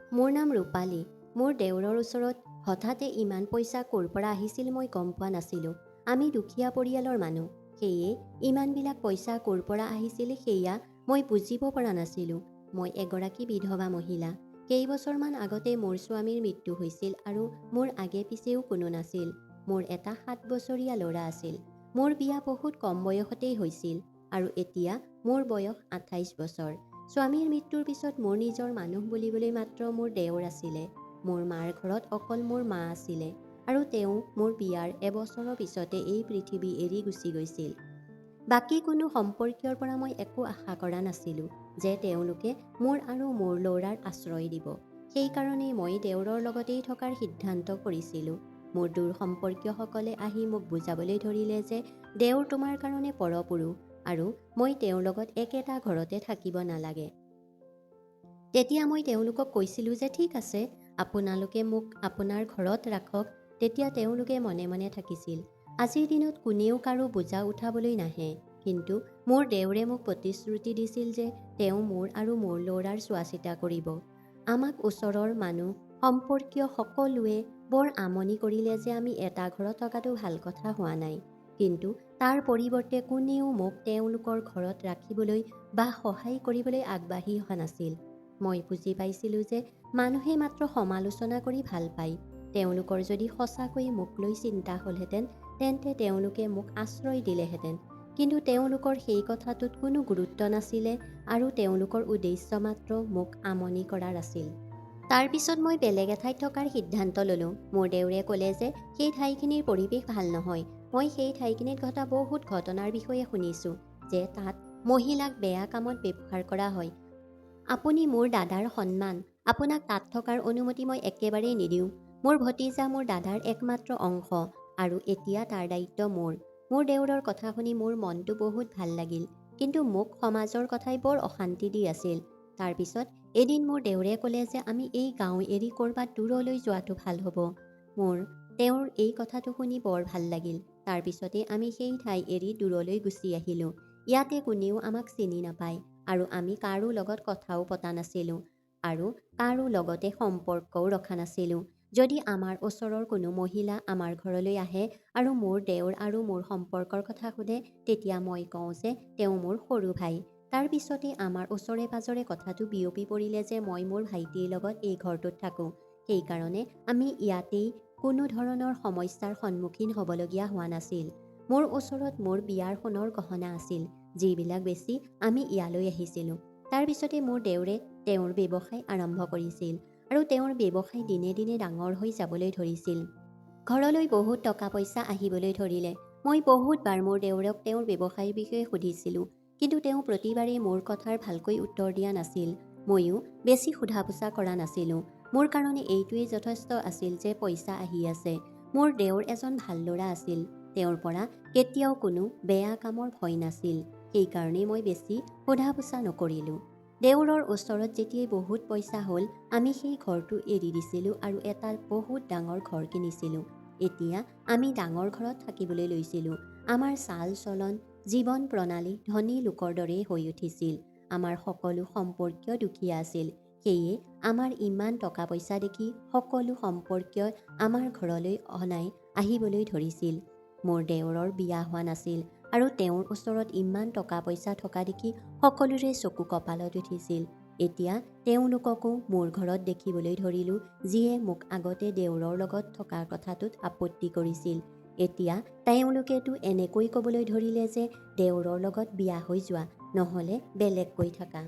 মোৰ নাম ৰূপালী। মোৰ দেউৰৰ ওচৰত হঠাতে ইমান পইচা ক'ৰ পৰা আহিছিল মই গম পোৱা নাছিলোঁ। আমি দুখীয়া পৰিয়ালৰ মানুহ, সেয়ে ইমানবিলাক পইচা ক'ৰ পৰা আহিছিল সেয়া মই বুজিব পৰা নাছিলোঁ। মই এগৰাকী বিধৱা মহিলা। কেইবছৰমান আগতে মোৰ স্বামীৰ মৃত্যু হৈছিল আৰু মোৰ আগে পিছেও কোনো নাছিল। মোৰ এটা 7 বছৰীয়া ল'ৰা আছিল। মোৰ বিয়া বহুত কম বয়সতেই হৈছিল আৰু এতিয়া মোৰ বয়স 28 বছৰ। স্বামীৰ মৃত্যুৰ পিছত মোৰ নিজৰ মানুহ বুলিবলৈ মাত্ৰ মোৰ দেউৰ আছিলে। মোৰ মাৰ ঘৰত অকল মোৰ মা আছিলে আৰু তেওঁ মোৰ বিয়াৰ এবছৰৰ পিছতে এই পৃথিৱী এৰি গুচি গৈছিল। বাকী কোনো সম্পৰ্কীয়ৰ পৰা মই একো আশা কৰা নাছিলোঁ যে তেওঁলোকে মোৰ আৰু মোৰ ল'ৰাৰ আশ্ৰয় দিব। সেইকাৰণেই মই দেউৰৰ লগতেই থকাৰ সিদ্ধান্ত কৰিছিলোঁ। মোৰ দূৰ সম্পৰ্কীয়সকলে আহি মোক বুজাবলৈ ধৰিলে যে দেউৰ তোমাৰ কাৰণে পৰপুৰুষ আৰু মই তেওঁৰ লগত একেটা ঘৰতে থাকিব নালাগে। তেতিয়া মই তেওঁলোকক কৈছিলোঁ যে ঠিক আছে, আপোনালোকে মোক আপোনাৰ ঘৰত ৰাখক। তেতিয়া তেওঁলোকে মনে মনে থাকিছিল। আজিৰ দিনত কোনেও কাৰো বোজা উঠাবলৈ নাহে, কিন্তু মোৰ দেউৰে মোক প্ৰতিশ্ৰুতি দিছিল যে তেওঁ মোৰ আৰু মোৰ ল'ৰাৰ চোৱা চিতা কৰিব। আমাক ওচৰৰ মানুহ, সম্পৰ্কীয় সকলোৱে বৰ আমনি কৰিলে যে আমি এটা ঘৰত থকাটো ভাল কথা হোৱা নাই, কিন্তু তাৰ পৰিৱৰ্তে কোনেও মোক তেওঁলোকৰ ঘৰত ৰাখিবলৈ বা সহায় কৰিবলৈ আগবাঢ়ি অহা নাছিল। মই বুজি পাইছিলোঁ যে মানুহে মাত্ৰ সমালোচনা কৰি ভাল পায়। তেওঁলোকৰ যদি সঁচাকৈয়ে মোক লৈ চিন্তা হ'লহেঁতেন তেন্তে তেওঁলোকে মোক আশ্ৰয় দিলেহেঁতেন, কিন্তু তেওঁলোকৰ সেই কথাটোত কোনো গুৰুত্ব নাছিলে আৰু তেওঁলোকৰ উদ্দেশ্য মাত্ৰ মোক আমনি কৰাৰ আছিল। তাৰ পিছত মই বেলেগ এঠাইত থকাৰ সিদ্ধান্ত ল'লোঁ। মোৰ দেউৰে ক'লে যে সেই ঠাইখিনিৰ পৰিৱেশ ভাল নহয়। মই সেই ঠাইখিনিত ঘটা বহুত ঘটনাৰ বিষয়ে শুনিছোঁ যে তাত মহিলাক বেয়া কামত ব্যৱহাৰ কৰা হয়। আপুনি মোৰ দাদাৰ সন্মান, আপোনাক তাত থকাৰ অনুমতি মই একেবাৰেই নিদিওঁ। মোৰ ভতিজা মোৰ দাদাৰ একমাত্ৰ অংশ আৰু এতিয়া তাৰ দায়িত্ব মোৰ। মোৰ দেউৰৰ কথা শুনি মোৰ মনটো বহুত ভাল লাগিল, কিন্তু মোক সমাজৰ কথাই বৰ অশান্তি দি আছিল। তাৰপিছত এদিন মোৰ দেউৰে ক'লে যে আমি এই গাঁও এৰি ক'ৰবাত দূৰলৈ যোৱাটো ভাল হ'ব। মোৰ তেওঁৰ এই কথাটো শুনি বৰ ভাল লাগিল। তাৰপিছতে আমি সেই ঠাই এৰি দূৰলৈ গুচি আহিলোঁ। ইয়াতে কোনেও আমাক চিনি নাপায় আৰু আমি কাৰো লগত কথাও পতা নাছিলোঁ আৰু কাৰো লগতে সম্পৰ্কও ৰখা নাছিলোঁ। যদি আমাৰ ওচৰৰ কোনো মহিলা আমাৰ ঘৰলৈ আহে আৰু মোৰ দেউৰ আৰু মোৰ সম্পৰ্কৰ কথা সোধে, তেতিয়া মই কওঁ যে তেওঁ মোৰ সৰু ভাই। তাৰ পিছতে আমাৰ ওচৰে পাজৰে কথাটো বিয়পি পৰিলে যে মই মোৰ ভাইটিৰ লগত এই ঘৰটোত থাকোঁ। সেইকাৰণে আমি ইয়াতেই কোনো ধৰণৰ সমস্যাৰ সন্মুখীন হ'বলগীয়া হোৱা নাছিল। মোৰ ওচৰত মোৰ বিয়াৰ সোণৰ গহনা আছিল, যিবিলাক বেচি আমি ইয়ালৈ আহিছিলোঁ। তাৰ পিছতে মোৰ দেউৰে তেওঁৰ ব্যৱসায় আৰম্ভ কৰিছিল আৰু তেওঁৰ ব্যৱসায় দিনে দিনে ডাঙৰ হৈ যাবলৈ ধৰিছিল। ঘৰলৈ বহুত টকা পইচা আহিবলৈ ধৰিলে। মই বহুতবাৰ মোৰ দেউৰক তেওঁৰ ব্যৱসায়ৰ বিষয়ে সুধিছিলোঁ, কিন্তু তেওঁ প্ৰতিবাৰেই মোৰ কথাৰ ভালকৈ উত্তৰ দিয়া নাছিল। ময়ো বেছি সোধা পোছা কৰা নাছিলোঁ। মোৰ কাৰণে এইটোৱেই যথেষ্ট আছিল যে পইচা আহি আছে। মোৰ দেউৰ এজন ভাল ল'ৰা আছিল। তেওঁৰ পৰা কেতিয়াও কোনো বেয়া কামৰ ভয় নাছিল। সেইকাৰণেই মই বেছি সোধা পোছা নকৰিলোঁ। দেউৰৰ ওচৰত যেতিয়াই বহুত পইচা হ'ল, আমি সেই ঘৰটো এৰি দিছিলোঁ আৰু এটা বহুত ডাঙৰ ঘৰ কিনিছিলোঁ। এতিয়া আমি ডাঙৰ ঘৰত থাকিবলৈ লৈছিলোঁ। আমাৰ চাল চলন, জীৱন প্ৰণালী ধনী লোকৰ দৰেই হৈ উঠিছিল। আমাৰ সকলো সম্পৰ্কীয় দুখীয়া আছিল। সেয়ে আমাৰ ইমান টকা পইচা দেখি সকলো সম্পৰ্কীয়ই আমাৰ ঘৰলৈ অনাই আহিবলৈ ধৰিছিল। মোৰ দেউৰৰ বিয়া হোৱা নাছিল আৰু তেওঁৰ ওচৰত ইমান টকা পইচা থকা দেখি সকলোৰে চকু কপালত উঠিছিল। এতিয়া তেওঁলোককো মোৰ ঘৰত দেখিবলৈ ধৰিলোঁ, যিয়ে মোক আগতে দেউৰৰ লগত থকা কথাটোত আপত্তি কৰিছিল। এতিয়া তেওঁলোকেতো এনেকৈ ক'বলৈ ধৰিলে যে দেউৰৰ লগত বিয়া হৈ যোৱা, নহ'লে বেলেগকৈ থাকা।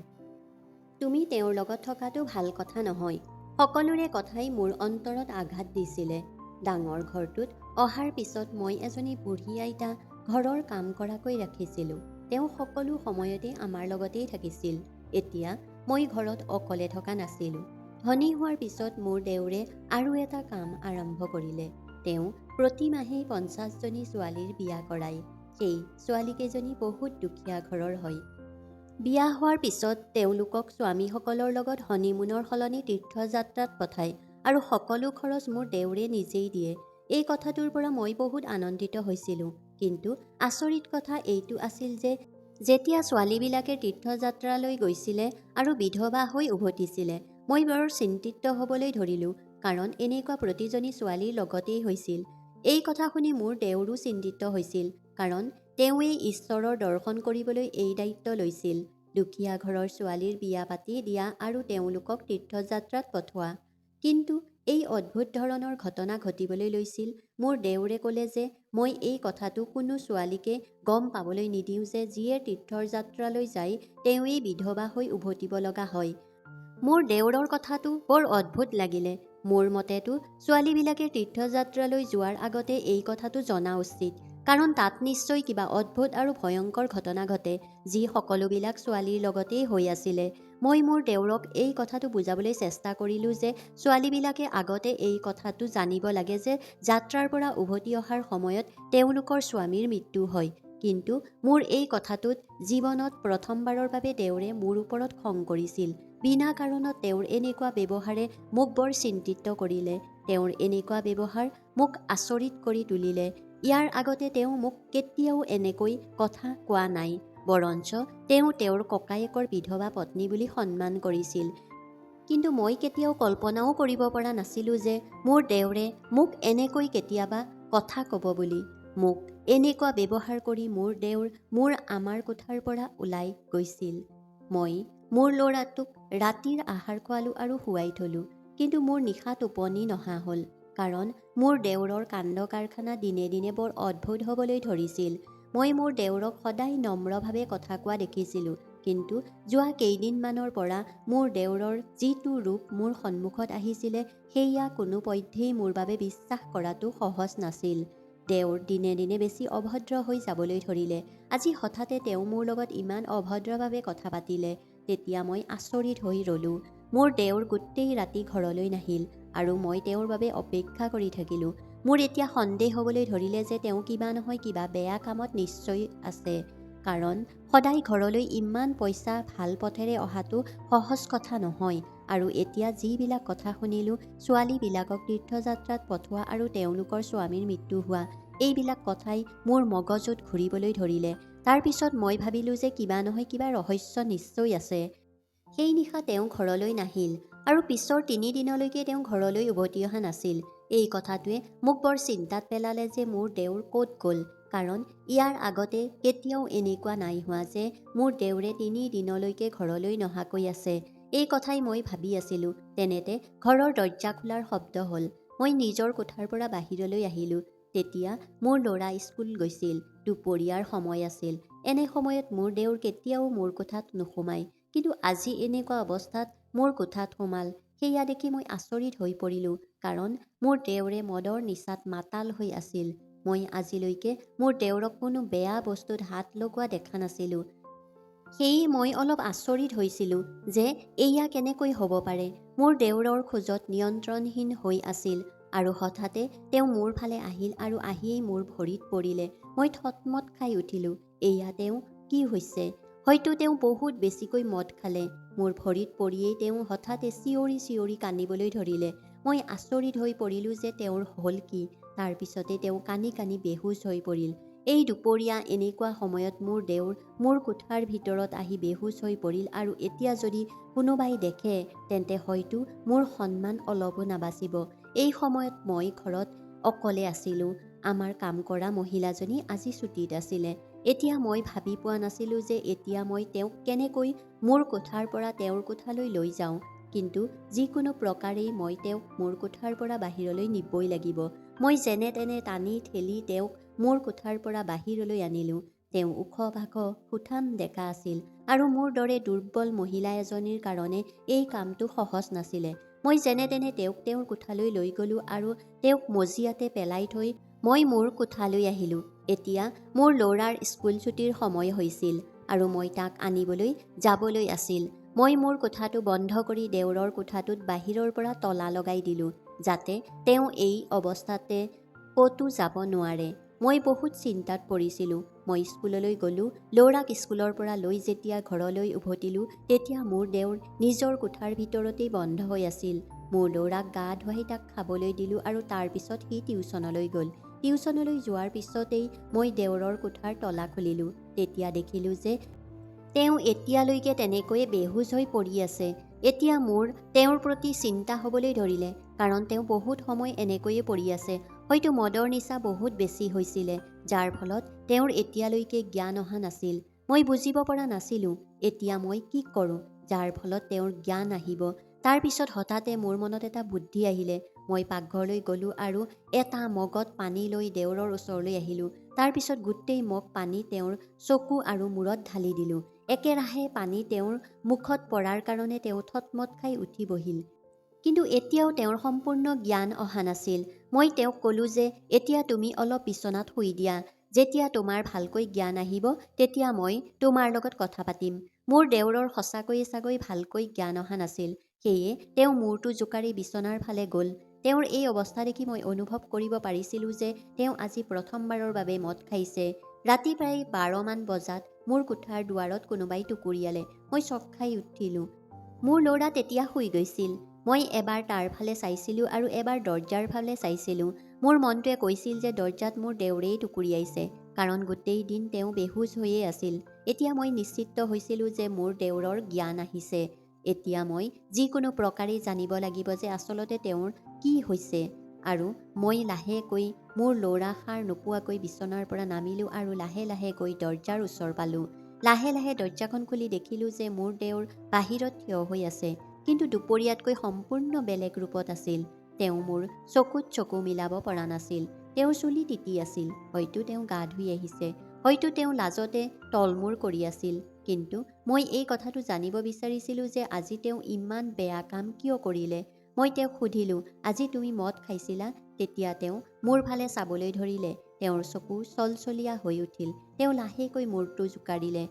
তুমি তেওঁৰ লগত থকাটো ভাল কথা নহয়। সকলোৰে কথাই মোৰ অন্তৰত আঘাত দিছিলে। ডাঙৰ ঘৰটোত অহাৰ পিছত মই এজনী বুঢ়ী আইতা ঘৰৰ কাম কৰাকৈ ৰাখিছিলোঁ। তেওঁ সকলো সময়তে আমাৰ লগতেই থাকিছিল। এতিয়া মই ঘৰত অকলে থকা নাছিলোঁ। ধনী হোৱাৰ পিছত মোৰ দেউৰে আৰু এটা কাম আৰম্ভ কৰিলে। তেওঁ প্ৰতি মাহেই 50 জনী ছোৱালীৰ বিয়া কৰায়। সেই ছোৱালীকেইজনী বহুত দুখীয়া ঘৰৰ হয়। বিয়া হোৱাৰ পিছত তেওঁলোকক স্বামীসকলৰ লগত হনিমুনৰ সলনি তীৰ্থযাত্ৰাত পঠায় আৰু সকলো খৰচ মোৰ দেউৰে নিজেই দিয়ে। এই কথাটোৰ পৰা মই বহুত আনন্দিত হৈছিলোঁ। কিন্তু আচৰিত কথা এইটো আছিল যে যেতিয়া ছোৱালীবিলাকে তীৰ্থযাত্ৰালৈ গৈছিলে আৰু বিধৱা হৈ উভতিছিলে, মই বৰ চিন্তিত হ'বলৈ ধৰিলোঁ, কাৰণ এনেকুৱা প্ৰতিজনী ছোৱালীৰ লগতেই হৈছিল। এই কথা শুনি মোৰ দেউৰো চিন্তিত হৈছিল, কাৰণ তেওঁৱেই ঈশ্বৰৰ দৰ্শন কৰিবলৈ এই দায়িত্ব লৈছিল, দুখীয়া ঘৰৰ ছোৱালীৰ বিয়া পাতি দিয়া আৰু তেওঁলোকক তীৰ্থযাত্ৰাত পঠোৱা। কিন্তু এই অদ্ভুত ধৰণৰ ঘটনা ঘটিবলৈ লৈছিল। মোৰ দেউৰে ক'লে যে মই এই কথাটো কোনো ছোৱালীকে গম পাবলৈ নিদিওঁ যে যিয়ে তীৰ্থৰ যাত্ৰালৈ যায় তেওঁৱেই বিধৱা হৈ উভতিব লগা হয়। মোৰ দেউৰৰ কথাটো বৰ অদ্ভুত লাগিলে। মোৰ মতেতো ছোৱালীবিলাকে তীৰ্থযাত্ৰালৈ যোৱাৰ আগতে এই কথাটো জনা উচিত, কাৰণ তাত নিশ্চয় কিবা অদ্ভুত আৰু ভয়ংকৰ ঘটনা ঘটে, যি সকলোবিলাক ছোৱালীৰ লগতেই হৈ আছিলে। মই মোৰ দেউৰক এই কথাটো বুজাবলৈ চেষ্টা কৰিলোঁ যে ছোৱালীবিলাকে আগতে এই কথাটো জানিব লাগে যে যাত্ৰাৰ পৰা উভতি অহাৰ সময়ত তেওঁলোকৰ স্বামীৰ মৃত্যু হয়। কিন্তু মোৰ এই কথাটোত জীৱনত প্ৰথমবাৰৰ বাবে দেউৰে মোৰ ওপৰত খং কৰিছিল। বিনা কাৰণত তেওঁৰ এনেকুৱা ব্যৱহাৰে মোক বৰ চিন্তিত কৰিলে। তেওঁৰ এনেকুৱা ব্যৱহাৰ মোক আচৰিত কৰি তুলিলে। ইয়াৰ আগতে তেওঁ মোক কেতিয়াও এনেকৈ কথা কোৱা নাই, বৰঞ্চ তেওঁ তেওঁৰ ককায়েকৰ বিধৱা পত্নী বুলি সন্মান কৰিছিল। কিন্তু মই কেতিয়াও কল্পনাও কৰিব পৰা নাছিলোঁ যে মোৰ দেউৰে মোক এনেকৈ কেতিয়াবা কথা ক'ব বুলি। মোক এনেকুৱা ব্যৱহাৰ কৰি মোৰ দেউৰ আমাৰ কোঠাৰ পৰা ওলাই গৈছিল। মই মোৰ ল'ৰাটোক ৰাতিৰ আহাৰ খোৱালোঁ আৰু শুৱাই থলোঁ। কিন্তু মোৰ নিশা টোপনি নহা হ'ল, কাৰণ মোৰ দেউৰৰ কাণ্ড কাৰখানা দিনে দিনে বৰ অদ্ভুত হ'বলৈ ধৰিছিল। মই মোৰ দেউৰক সদায় নম্ৰভাৱে কথা কোৱা দেখিছিলোঁ, কিন্তু যোৱা কেইদিনমানৰ পৰা মোৰ দেউৰৰ যিটো ৰূপ মোৰ সন্মুখত আহিছিলে সেয়া কোনোপধ্যেই মোৰ বাবে বিশ্বাস কৰাটো সহজ নাছিল। দেউৰ দিনে দিনে বেছি অভদ্ৰ হৈ যাবলৈ ধৰিলে। আজি হঠাতে তেওঁ মোৰ লগত ইমান অভদ্ৰভাৱে কথা পাতিলে। তেতিয়া মই আচৰিত হৈ ৰ'লোঁ। মোৰ দেউৰ গোটেই ৰাতি ঘৰলৈ নাহিল আৰু মই তেওঁৰ বাবে অপেক্ষা কৰি থাকিলোঁ। মোৰ এতিয়া সন্দেহ হ'বলৈ ধৰিলে যে তেওঁ কিবা নহয় কিবা বেয়া কামত নিশ্চয় আছে, কাৰণ সদায় ঘৰলৈ ইমান পইচা ভাল পথেৰে অহাটো সহজ কথা নহয়। আৰু এতিয়া যিবিলাক কথা শুনিলোঁ, ছোৱালীবিলাকক তীৰ্থযাত্ৰাত পঠোৱা আৰু তেওঁলোকৰ স্বামীৰ মৃত্যু হোৱা, এইবিলাক কথাই মোৰ মগজুত ঘূৰিবলৈ ধৰিলে। তাৰ পিছত মই ভাবিলোঁ যে কিবা নহয় কিবা ৰহস্য নিশ্চয় আছে। সেই নিশা তেওঁ ঘৰলৈ নাহিল আৰু পিছৰ 3 দিনলৈকে তেওঁ ঘৰলৈ উভতি অহা নাছিল। এই কথাটোৱে মোক বৰ চিন্তাত পেলালে যে মোৰ দেউৰ ক'ত গ'ল, কাৰণ ইয়াৰ আগতে কেতিয়াও এনেকুৱা নাই হোৱা যে মোৰ দেউৰে 3 দিনলৈকে ঘৰলৈ নহাকৈ আছে। এই কথাই মই ভাবি আছিলোঁ। তেনেতে ঘৰৰ দৰজা খোলাৰ শব্দ হ'ল। মই নিজৰ কোঠাৰ পৰা বাহিৰলৈ আহিলোঁ। তেতিয়া মোৰ ল'ৰা স্কুল গৈছিল। দুপৰীয়াৰ সময় আছিল। এনে সময়ত মোৰ দেউৰ কেতিয়াও মোৰ কোঠাত নোসোমায়, কিন্তু আজি এনেকুৱা অৱস্থাত মোৰ কোঠাত সোমাল। সেয়া দেখি মই আচৰিত হৈ পৰিলোঁ, কাৰণ মোৰ দেউৰে মদৰ নিচাত মাতাল হৈ আছিল। মই আজিলৈকে মোৰ দেউৰক কোনো বেয়া বস্তুত হাত লগোৱা দেখা নাছিলোঁ। সেয়ে মই অলপ আচৰিত হৈছিলোঁ যে এয়া কেনেকৈ হ'ব পাৰে। মোৰ দেউৰৰ খোজত নিয়ন্ত্ৰণহীন হৈ আছিল আৰু হঠাতে তেওঁ মোৰ ফালে আহিল আৰু আহিয়েই মোৰ ভৰিত পৰিলে। মই থতমত খাই উঠিলোঁ। এয়া তেওঁ কি হৈছে? হয়তো তেওঁ বহুত বেছিকৈ মদ খালে। মোৰ ভৰিত পৰিয়েই তেওঁ হঠাতে চিঞৰি চিঞৰি কান্দিবলৈ ধৰিলে। মই আচৰিত হৈ পৰিলোঁ যে তেওঁৰ হ'ল কি। তাৰ পিছতে তেওঁ কান্দি কান্দি বেহুচ হৈ পৰিল। এই দুপৰীয়া এনেকুৱা সময়ত মোৰ দেউৰ মোৰ কোঠাৰ ভিতৰত আহি বেহুচ হৈ পৰিল আৰু এতিয়া যদি কোনোবাই দেখে তেন্তে হয়তো মোৰ সন্মান অলপো নাবাচিব। এই সময়ত মই ঘৰত অকলে আছিলোঁ। আমাৰ কাম কৰা মহিলাজনী আজি ছুটীত আছিলে। এতিয়া মই ভাবি পোৱা নাছিলোঁ যে এতিয়া মই তেওঁক কেনেকৈ মোৰ কোঠাৰ পৰা তেওঁৰ কোঠালৈ লৈ যাওঁ, কিন্তু যিকোনো প্ৰকাৰেই মই তেওঁক মোৰ কোঠাৰ পৰা বাহিৰলৈ নিবই লাগিব। মই যেনে তেনে টানি ঠেলি তেওঁক মোৰ কোঠাৰ পৰা বাহিৰলৈ আনিলোঁ। তেওঁ ওখ-পাখ, সুঠাম ডেকা আছিল আৰু মোৰ দৰে দুৰ্বল মহিলা এজনীৰ কাৰণে এই কামটো সহজ নাছিলে। মই যেনে তেনে তেওঁক তেওঁৰ কোঠালৈ লৈ গ'লোঁ আৰু তেওঁক মজিয়াতে পেলাই থৈ মই মোৰ কোঠালৈ আহিলোঁ। এতিয়া মোৰ ল'ৰাৰ স্কুল ছুটীৰ সময় হৈছিল আৰু মই তাক আনিবলৈ যাবলৈ আছিল। মই মোৰ কোঠাটো বন্ধ কৰি দেউৰৰ কোঠাটোত বাহিৰৰ পৰা তলা লগাই দিলোঁ, যাতে তেওঁ এই অৱস্থাতে ক'তো যাব নোৱাৰে। মই বহুত চিন্তাত পৰিছিলোঁ। মই স্কুললৈ গ'লোঁ। ল'ৰাক স্কুলৰ পৰা লৈ যেতিয়া ঘৰলৈ উভতিলোঁ, তেতিয়া মোৰ দেউৰ নিজৰ কোঠাৰ ভিতৰতেই বন্ধ হৈ আছিল। মোৰ ল'ৰাক গা ধুৱাই তাক খাবলৈ দিলোঁ আৰু তাৰ পিছত সি টিউচনলৈ গ'ল। টিউচনলৈ যোৱাৰ পিছতেই মই দেউৰৰ কোঠাৰ তলা খুলিলোঁ। তেতিয়া দেখিলোঁ যে তেওঁ এতিয়ালৈকে তেনেকৈয়ে বেহুচ হৈ পৰি আছে। এতিয়া মোৰ তেওঁৰ প্ৰতি চিন্তা হ'বলৈ ধৰিলে, কাৰণ তেওঁ বহুত সময় এনেকৈয়ে পৰি আছে। হয়তো মদৰ নিচা বহুত বেছি হৈছিলে, যাৰ ফলত তেওঁৰ এতিয়ালৈকে জ্ঞান অহা নাছিল। মই বুজিব পৰা নাছিলোঁ এতিয়া মই কি কৰোঁ যাৰ ফলত তেওঁৰ জ্ঞান আহিব। তাৰ পিছত হঠাতে মোৰ মনত এটা বুদ্ধি আহিলে। মই পাকঘৰলৈ গ'লোঁ আৰু এটা মগত পানী লৈ দেউৰৰ ওচৰলৈ আহিলোঁ। তাৰ পিছত গোটেই মগ পানী তেওঁৰ চকু আৰু মূৰত ঢালি দিলোঁ। একেৰাহে পানী তেওঁৰ মুখত পৰাৰ কাৰণে তেওঁ থতমত খাই উঠি বহিল। কিন্তু এতিয়াও তেওঁৰ সম্পূৰ্ণ জ্ঞান অহা নাছিল। মই তেওঁক ক'লোঁ যে এতিয়া তুমি অলপ বিচনাত শুই দিয়া। যেতিয়া তোমাৰ ভালকৈ জ্ঞান আহিব তেতিয়া মই তোমাৰ লগত কথা পাতিম। মোৰ দেউৰৰ সঁচাকৈয়ে চাগৈ ভালকৈ জ্ঞান অহা নাছিল। সেয়ে তেওঁ মূৰটো জোকাৰি বিচনাৰ ফালে গ'ল। তেওঁৰ এই অৱস্থা দেখি মই অনুভৱ কৰিব পাৰিছিলোঁ যে তেওঁ আজি প্ৰথমবাৰৰ বাবে মদ খাইছে। ৰাতি প্ৰায় 12 মান বজাত মোৰ কোঠাৰ দুৱাৰত কোনোবাই টুকুৰিয়ালে। মই চক খাই উঠিলোঁ। মোৰ ল'ৰা তেতিয়া শুই গৈছিল। মই এবাৰ তাৰ ফালে চাইছিলোঁ আৰু এবাৰ দৰজাৰ ফালে চাইছিলোঁ। মোৰ মনটোৱে কৈছিল যে দৰজাত মোৰ দেউৰেই টুকুৰিয়াইছে, কাৰণ গোটেই দিন তেওঁ বেহুচ হৈয়ে আছিল। এতিয়া মই নিশ্চিত হৈছিলোঁ যে মোৰ দেউৰৰ জ্ঞান আহিছে। এতিয়া মই যিকোনো প্ৰকাৰেই জানিব লাগিব যে আচলতে তেওঁৰ কি হৈছে। আৰু মই লাহেকৈ মোৰ ল'ৰা সাৰ নোপোৱাকৈ বিচনাৰ পৰা নামিলোঁ আৰু লাহে লাহে গৈ দৰজাৰ ওচৰ পালোঁ। লাহে লাহে দৰজাখন খুলি দেখিলোঁ যে মোৰ দেউৰ বাহিৰত থিয় হৈ আছে, কিন্তু দুপৰীয়াতকৈ সম্পূৰ্ণ বেলেগ ৰূপত আছিল। তেওঁ মোৰ চকুত চকু মিলাব পৰা নাছিল। তেওঁৰ চুলি তিতি আছিল। হয়তো তেওঁ গা ধুই আহিছে, হয়তো তেওঁ লাজতে তলমূৰ কৰি আছিল। কিন্তু মই এই কথাটো জানিব বিচাৰিছিলোঁ যে আজি তেওঁ ইমান বেয়া কাম কিয় কৰিলে। মই তেওঁক সুধিলোঁ, আজি তুমি মদ খাইছিলা? তেতিয়া তেওঁ মোৰ ফালে চাবলৈ ধৰিলে। তেওঁৰ চকু চলচলীয়া হৈ উঠিল। তেওঁ লাহেকৈ মূৰটো জোকাৰিলে।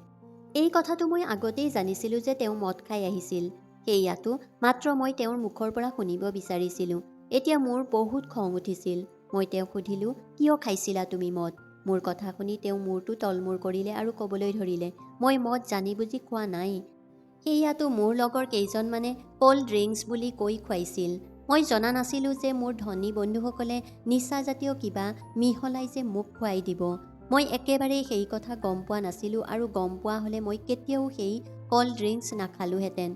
এই কথাটো মই আগতেই জানিছিলোঁ যে তেওঁ মদ খাই আহিছিল। সেয়াটো মাত্ৰ মই তেওঁৰ মুখৰ পৰা শুনিব বিচাৰিছিলোঁ। এতিয়া মোৰ বহুত খং উঠিছিল। মই তেওঁক সুধিলোঁ, কিয় খাইছিলা তুমি মদ? মোৰ কথা শুনি তেওঁ মূৰটো তলমূৰ কৰিলে আৰু ক'বলৈ ধৰিলে, মই মদ জানি বুজি খোৱা নাই। সেয়াটো মোৰ লগৰ কেইজনমানে ক'ল্ড ড্ৰিংকছ বুলি কৈ খুৱাইছিল। মই জনা নাছিলোঁ যে মোৰ ধনী বন্ধুসকলে নিচাজাতীয় কিবা মিহলাই যে মোক খুৱাই দিব। মই একেবাৰেই সেই কথা গম পোৱা নাছিলোঁ, আৰু গম পোৱা হ'লে মই কেতিয়াও সেই ক'ল্ড ড্ৰিংকছ নাখালোহেঁতেন।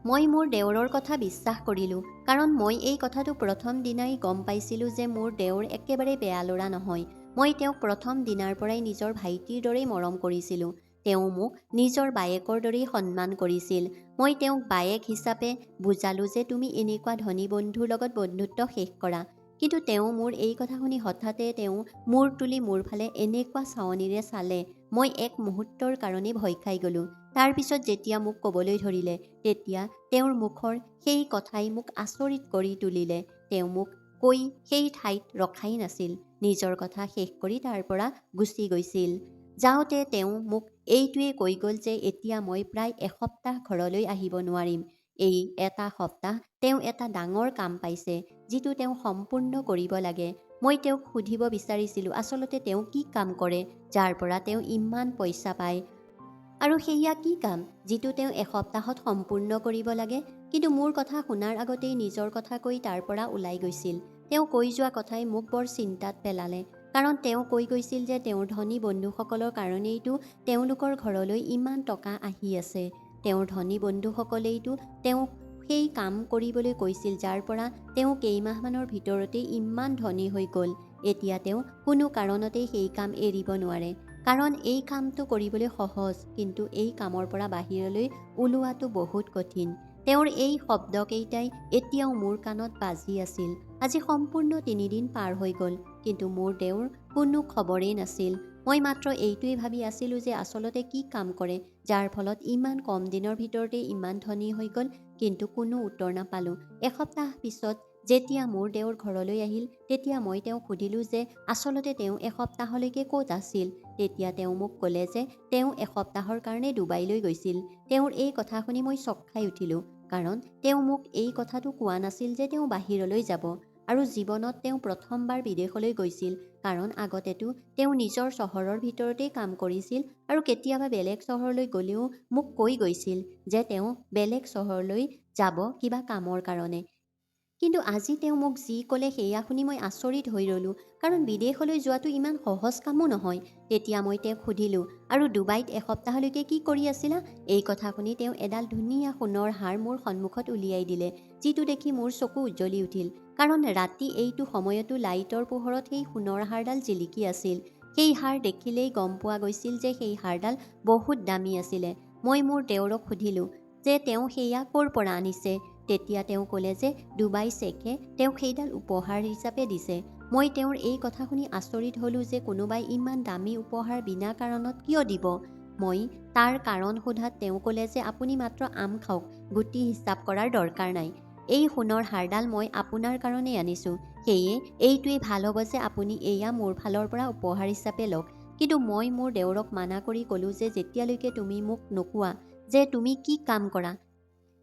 মই মোৰ দেউৰৰ কথা বিশ্বাস কৰিলোঁ, কাৰণ মই এই কথাটো প্ৰথম দিনাই গম পাইছিলোঁ যে মোৰ দেউৰ একেবাৰে বেয়া ল'ৰা নহয়। মই তেওঁক প্ৰথম দিনাৰ পৰাই নিজৰ ভাইটিৰ দৰেই মৰম কৰিছিলোঁ। তেওঁ মোক নিজৰ বায়েকৰ দৰেই সন্মান কৰিছিল। মই তেওঁক বায়েক হিচাপে বুজালোঁ যে তুমি এনেকুৱা ধনী বন্ধুৰ লগত বন্ধুত্ব শেষ কৰা। কিন্তু তেওঁ মোৰ এই কথা শুনি হঠাতে তেওঁ মূৰ তুলি মোৰ ফালে এনেকুৱা চাৱনিৰে চালে, মই এক মুহূৰ্তৰ কাৰণে ভয় খাই গ'লোঁ। তাৰ পিছত যেতিয়া মোক ক'বলৈ ধৰিলে, তেতিয়া তেওঁৰ মুখৰ সেই কথাই মোক আচৰিত কৰি তুলিলে। তেওঁ মোক কৈ সেই ঠাইত ৰখাই নাছিল। নিজৰ কথা শেষ কৰি তাৰ পৰা গুচি গৈছিল। যাওঁতে তেওঁ মোক এইটোৱে কৈ গ'ল যে এতিয়া মই প্ৰায় এসপ্তাহ ঘৰলৈ আহিব নোৱাৰিম। এই এটা সপ্তাহ তেওঁ এটা ডাঙৰ কাম পাইছে, যিটো তেওঁ সম্পূৰ্ণ কৰিব লাগে। মই তেওঁক সুধিব বিচাৰিছিলোঁ আচলতে তেওঁ কি কাম কৰে, যাৰ পৰা তেওঁ ইমান পইচা পায়। আৰু সেয়া কি কাম যিটো তেওঁ এসপ্তাহত সম্পূৰ্ণ কৰিব লাগে। কিন্তু মোৰ কথা শুনাৰ আগতেই নিজৰ কথা কৈ তাৰ পৰা ওলাই গৈছিল। তেওঁ কৈ যোৱা কথাই মোক বৰ চিন্তাত পেলালে, কাৰণ তেওঁ কৈ গৈছিল যে তেওঁৰ ধনী বন্ধুসকলৰ কাৰণেইতো তেওঁলোকৰ ঘৰলৈ ইমান টকা আহি আছে। তেওঁৰ ধনী বন্ধুসকলেইতো তেওঁক সেই কাম কৰিবলৈ কৈছিল, যাৰ পৰা তেওঁ কেইমাহমানৰ ভিতৰতেই ইমান ধনী হৈ গ'ল। এতিয়া তেওঁ কোনো কাৰণতেই সেই কাম এৰিব নোৱাৰে, কাৰণ এই কামটো কৰিবলৈ সহজ, কিন্তু এই কামৰ পৰা বাহিৰলৈ ওলোৱাটো বহুত কঠিন। তেওঁৰ এই শব্দকেইটাই এতিয়াও মোৰ কাণত বাজি আছিল। আজি সম্পূৰ্ণ 3 দিন পাৰ হৈ গ'ল, কিন্তু মোৰ দেউৰ কোনো খবৰেই নাছিল। মই মাত্ৰ এইটোৱেই ভাবি আছিলোঁ যে আচলতে কি কাম কৰে, যাৰ ফলত ইমান কম দিনৰ ভিতৰতে ইমান ধনী হৈ গ'ল, কিন্তু কোনো উত্তৰ নাপালোঁ। এসপ্তাহ পিছত যেতিয়া মোৰ দেউৰ ঘৰলৈ আহিল, তেতিয়া মই তেওঁক সুধিলোঁ যে আচলতে তেওঁ এসপ্তাহলৈকে ক'ত আছিল। তেতিয়া তেওঁ মোক ক'লে যে তেওঁ এসপ্তাহৰ কাৰণে ডুবাইলৈ গৈছিল। তেওঁৰ এই কথা শুনি মই চক খাই উঠিলোঁ, কাৰণ তেওঁ মোক এই কথাটো কোৱা নাছিল যে তেওঁ বাহিৰলৈ যাব। আৰু জীৱনত তেওঁ প্ৰথমবাৰ বিদেশলৈ গৈছিল, কাৰণ আগতেতো তেওঁ নিজৰ চহৰৰ ভিতৰতেই কাম কৰিছিল, আৰু কেতিয়াবা বেলেগ চহৰলৈ গ'লেও মোক কৈ গৈছিল যে তেওঁ বেলেগ চহৰলৈ যাব কিবা কামৰ কাৰণে। কিন্তু আজি তেওঁ মোক যি ক'লে সেয়া শুনি মই আচৰিত হৈ ৰ'লোঁ, কাৰণ বিদেশলৈ যোৱাটো ইমান সহজ কামো নহয়। তেতিয়া মই তেওঁক সুধিলোঁ, আৰু ডুবাইত এসপ্তাহলৈকে কি কৰি আছিলা? এই কথা শুনি তেওঁ এডাল ধুনীয়া সোণৰ হাৰ মোৰ সন্মুখত উলিয়াই দিলে, যিটো দেখি মোৰ চকু উজ্বলি উঠিল, কাৰণ ৰাতি এইটো সময়তো লাইটৰ পোহৰত সেই সোণৰ হাৰডাল জিলিকি আছিল। সেই হাৰ দেখিলেই গম পোৱা গৈছিল যে সেই হাৰডাল বহুত দামী আছিলে। মই মোৰ দেউৰক সুধিলোঁ যে তেওঁ সেয়া ক'ৰ পৰা আনিছে। তেতিয়া তেওঁ ক'লে যে ডুবাই শ্বেখে তেওঁক সেইডাল উপহাৰ হিচাপে দিছে। মই তেওঁৰ এই কথা শুনি আচৰিত হ'লোঁ যে কোনোবাই ইমান দামী উপহাৰ বিনা কাৰণত কিয় দিব। মই তাৰ কাৰণ সোধাত তেওঁ ক'লে যে আপুনি মাত্ৰ আম খাওক, গুটি হিচাপ কৰাৰ দৰকাৰ নাই। এই সোণৰ হাৰডাল মই আপোনাৰ কাৰণেই আনিছোঁ, সেয়ে এইটোৱেই ভাল হ'ব যে আপুনি এয়া মোৰ ফালৰ পৰা উপহাৰ হিচাপে লওক। কিন্তু মই মোৰ দেউৰক মানা কৰি ক'লোঁ যে যেতিয়ালৈকে তুমি মোক নোকোৱা যে তুমি কি কাম কৰা,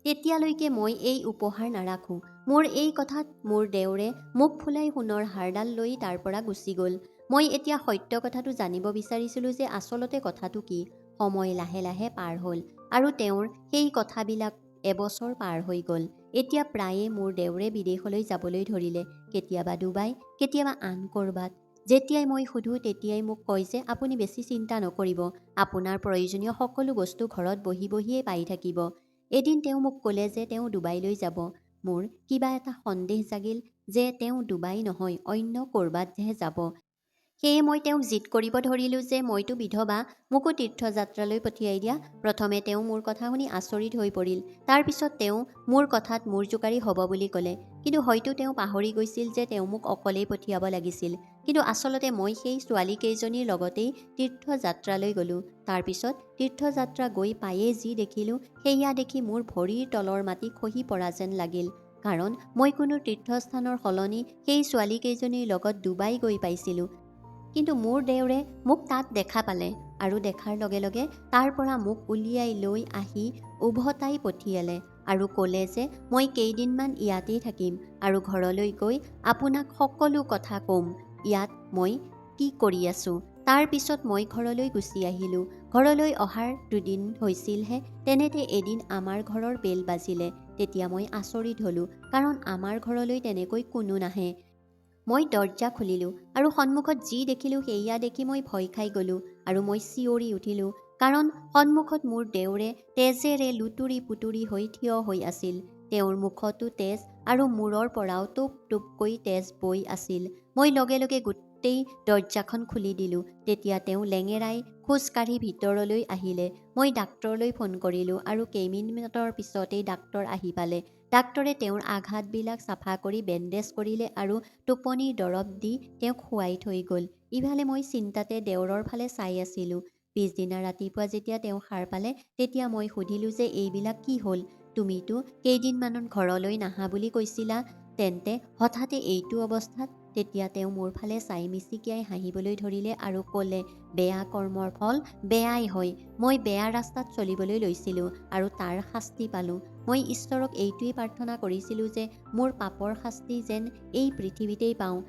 তেতিয়ালৈকে মই এই উপহাৰ নাৰাখোঁ। মোৰ এই কথাত মোৰ দেউৰে মুখ ফুলাই সোণৰ হাৰডাল লৈ তাৰ পৰা গুচি গ'ল। মই এতিয়া সত্য কথাটো জানিব বিচাৰিছিলোঁ যে আচলতে কথাটো কি। সময় লাহে লাহে পাৰ হ'ল আৰু তেওঁৰ সেই কথাবিলাক এবছৰ পাৰ হৈ গ'ল। এতিয়া প্ৰায়ে মোৰ দেউৰে বিদেশলৈ যাবলৈ ধৰিলে, কেতিয়াবা ডুবাই, কেতিয়াবা আন ক'ৰবাত। যেতিয়াই মই সুধোঁ তেতিয়াই মোক কয় যে আপুনি বেছি চিন্তা নকৰিব, আপোনাৰ প্ৰয়োজনীয় সকলো বস্তু ঘৰত বহি বহিয়েই পাই থাকিব। এদিন তেওঁ মোক ক'লে যে তেওঁ ডুবাইলৈ যাব। মোৰ কিবা এটা সন্দেহ জাগিল যে তেওঁ ডুবাই নহয়, অন্য ক'ৰবাতহে যাব। সেয়ে মই তেওঁক জিদ কৰিব ধৰিলোঁ যে মইতো বিধৱা, মোকো তীৰ্থযাত্ৰালৈ পঠিয়াই দিয়া। প্ৰথমে তেওঁ মোৰ কথা শুনি আচৰিত হৈ পৰিল। তাৰ পিছত তেওঁ মোৰ কথাত মূৰ জোকাৰি হ'ব বুলি ক'লে। কিন্তু হয়তো তেওঁ পাহৰি গৈছিল যে তেওঁ মোক অকলেই পঠিয়াব লাগিছিল। কিন্তু আচলতে মই সেই ছোৱালীকেইজনীৰ লগতেই তীৰ্থযাত্ৰালৈ গ'লোঁ। তাৰ পিছত তীৰ্থযাত্ৰা গৈ পায়েই যি দেখিলোঁ, সেয়া দেখি মোৰ ভৰিৰ তলৰ মাটি খহি পৰা যেন লাগিল। কাৰণ মই কোনো তীৰ্থস্থানৰ সলনি সেই ছোৱালীকেইজনীৰ লগত ডুবাই গৈ পাইছিলোঁ। কিন্তু মোৰ দেউৰে মোক তাত দেখা পালে আৰু দেখাৰ লগে লগে তাৰ পৰা মোক উলিয়াই লৈ আহি উভতাই পঠিয়ালে আৰু ক'লে যে মই কেইদিনমান ইয়াতেই থাকিম আৰু ঘৰলৈ গৈ আপোনাক সকলো কথা ক'ম, ইয়াত মই কি কৰি আছোঁ। তাৰ পিছত মই ঘৰলৈ গুচি আহিলোঁ। ঘৰলৈ অহাৰ দুদিন হৈছিলহে, তেনেতে এদিন আমাৰ ঘৰৰ বেল বাজিলে। তেতিয়া মই আচৰিত হ'লোঁ, কাৰণ আমাৰ ঘৰলৈ তেনেকৈ কোনো নাহে। মই দৰজা খুলিলোঁ আৰু সন্মুখত যি দেখিলোঁ সেয়া দেখি মই ভয় খাই গ'লোঁ আৰু মই চিঞৰি উঠিলোঁ, কাৰণ সন্মুখত মোৰ দেউৰে তেজেৰে লুতুৰি পুতুৰি হৈ থিয় হৈ আছিল। তেওঁৰ মুখতো তেজ আৰু মূৰৰ পৰাও টোপ টোপকৈ তেজ বৈ আছিল। মই লগে লগে গোটেই দৰজাখন খুলি দিলোঁ। তেতিয়া তেওঁ লেঙেৰাই খোজ কাঢ়ি ভিতৰলৈ আহিলে। মই ডাক্তৰলৈ ফোন কৰিলোঁ আৰু কেইমিনিটৰ পিছতেই ডাক্তৰ আহি পালে। ডাক্তৰে তেওঁৰ আঘাতবিলাক চাফা কৰি বেণ্ডেজ কৰিলে আৰু টোপনিৰ দৰৱ দি তেওঁক শুৱাই থৈ গ'ল। ইফালে মই চিন্তাতে দেউৰৰ ফালে চাই আছিলোঁ। পিছদিনা ৰাতিপুৱা যেতিয়া তেওঁ সাৰ পালে, তেতিয়া মই সুধিলোঁ যে এইবিলাক কি হ'ল? তুমিতো কেইদিনমানত ঘৰলৈ নাহা বুলি কৈছিলা, তেন্তে হঠাতে এইটো অৱস্থাত? তেতিয়া তেওঁ মোৰ ফালে চাই মিচিকিয়াই হাঁহিবলৈ ধৰিলে আৰু ক'লে, বেয়া কৰ্মৰ ফল বেয়াই হয়। মই বেয়া ৰাস্তাত চলিবলৈ লৈছিলোঁ আৰু তাৰ শাস্তি পালোঁ। মই ঈশ্বৰক এইটোৱেই প্ৰাৰ্থনা কৰিছিলোঁ যে মোৰ পাপৰ শাস্তি যেন এই পৃথিৱীতেই পাওঁ,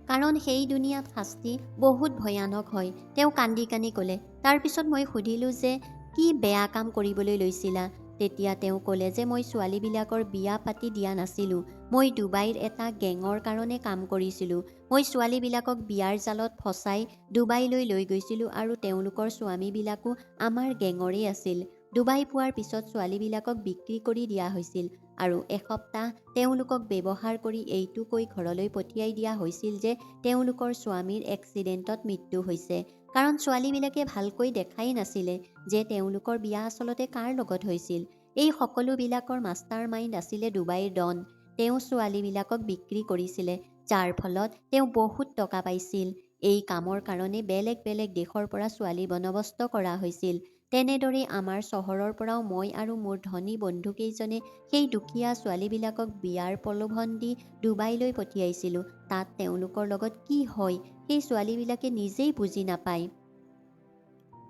কাৰণ সেই দুনিয়াত শাস্তি বহুত ভয়ানক হয়। তেওঁ কান্দি কান্দি ক'লে। তাৰ পিছত মই সুধিলোঁ যে কি বেয়া কাম কৰিবলৈ লৈছিলা? তেতিয়া তেওঁ ক'লে যে মই ছোৱালীবিলাকৰ বিয়া পাতি দিয়া নাছিলোঁ। মই ডুবাইৰ এটা গেঙৰ কাৰণে কাম কৰিছিলোঁ। মই ছোৱালীবিলাকক বিয়াৰ জালত ফচাই ডুবাইলৈ লৈ গৈছিলোঁ আৰু তেওঁলোকৰ স্বামীবিলাকো আমাৰ গেঙৰেই আছিল। ডুবাই পোৱাৰ পিছত ছোৱালীবিলাকক বিক্ৰী কৰি দিয়া হৈছিল আৰু এসপ্তাহ তেওঁলোকক ব্যৱহাৰ কৰি এইটো কৈ ঘৰলৈ পঠিয়াই দিয়া হৈছিল যে তেওঁলোকৰ স্বামীৰ এক্সিডেণ্টত মৃত্যু হৈছে, কাৰণ ছোৱালীবিলাকে ভালকৈ দেখাই নাছিলে যে তেওঁলোকৰ বিয়া আচলতে কাৰ লগত হৈছিল। এই সকলোবিলাকৰ মাষ্টাৰ মাইণ্ড আছিলে ডুবাইৰ ডন। তেওঁ ছোৱালীবিলাকক বিক্ৰী কৰিছিলে, যাৰ ফলত তেওঁ বহুত টকা পাইছিল। এই কামৰ কাৰণে বেলেগ বেলেগ দেশৰ পৰা ছোৱালী বন্দবস্ত কৰা হৈছিল। তেনেদৰেই আমাৰ চহৰৰ পৰাও মই আৰু মোৰ ধনী বন্ধুকেইজনে সেই দুখীয়া ছোৱালীবিলাকক বিয়াৰ প্ৰলোভন দি ডুবাইলৈ পঠিয়াইছিলোঁ। তাত তেওঁলোকৰ লগত কি হয় সেই ছোৱালীবিলাকে নিজেই বুজি নাপায়,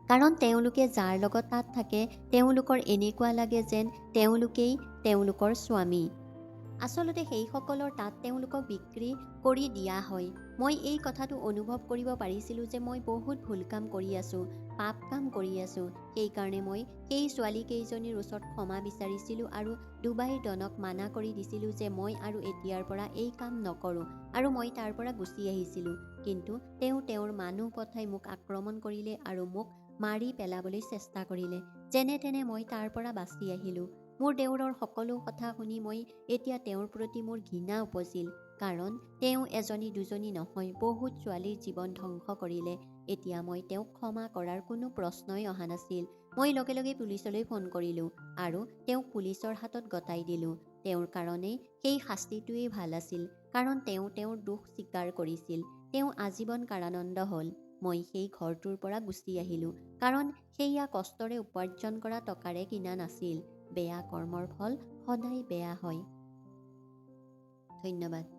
কাৰণ তেওঁলোকে যাৰ লগত তাত থাকে তেওঁলোকৰ এনেকুৱা লাগে যেন তেওঁলোকেই তেওঁলোকৰ স্বামী। আচলতে সেইসকলৰ তাত তেওঁলোকক বিক্ৰী কৰি দিয়া হয়। মই এই কথাটো অনুভৱ কৰিব পাৰিছিলোঁ যে মই বহুত ভুল কাম কৰি আছোঁ। পাপ কাম কৰি আছোঁ। সেইকাৰণে মই সেই ছোৱালীকেইজনীৰ ওচৰত ক্ষমা বিচাৰিছিলোঁ আৰু ডুবাইৰ ডনক মানা কৰি দিছিলোঁ যে মই আৰু এতিয়াৰ পৰা এই কাম নকৰোঁ আৰু মই তাৰ পৰা গুচি আহিছিলোঁ। কিন্তু তেওঁ তেওঁৰ মানুহ পঠাই মোক আক্ৰমণ কৰিলে আৰু মোক মাৰি পেলাবলৈ চেষ্টা কৰিলে। যেনে তেনে মই তাৰ পৰা বাচি আহিলোঁ। মোৰ দেউৰৰ সকলো কথা শুনি মই এতিয়া তেওঁৰ প্ৰতি মোৰ ঘৃণা উপজিল, কাৰণ তেওঁ এজনী দুজনী নহয়, বহুত ছোৱালীৰ জীৱন ধ্বংস কৰিলে। এতিয়া মই তেওঁক ক্ষমা কৰাৰ কোনো প্ৰশ্নই অহা নাছিল। মই লগে লগে পুলিচলৈ ফোন কৰিলোঁ আৰু তেওঁক পুলিচৰ হাতত গতাই দিলোঁ। তেওঁৰ কাৰণে সেই শাস্তিটোৱেই ভাল আছিল, কাৰণ তেওঁ তেওঁৰ দোষ স্বীকাৰ কৰিছিল। তেওঁ আজীৱন কাৰাদণ্ড হ'ল। মই সেই ঘৰটোৰ পৰা গুচি আহিলোঁ, কাৰণ সেয়া কষ্টৰে উপাৰ্জন কৰা টকাৰে কিনা নাছিল। বেয়া কৰ্মৰ ফল সদায় বেয়া হয়। ধন্যবাদ।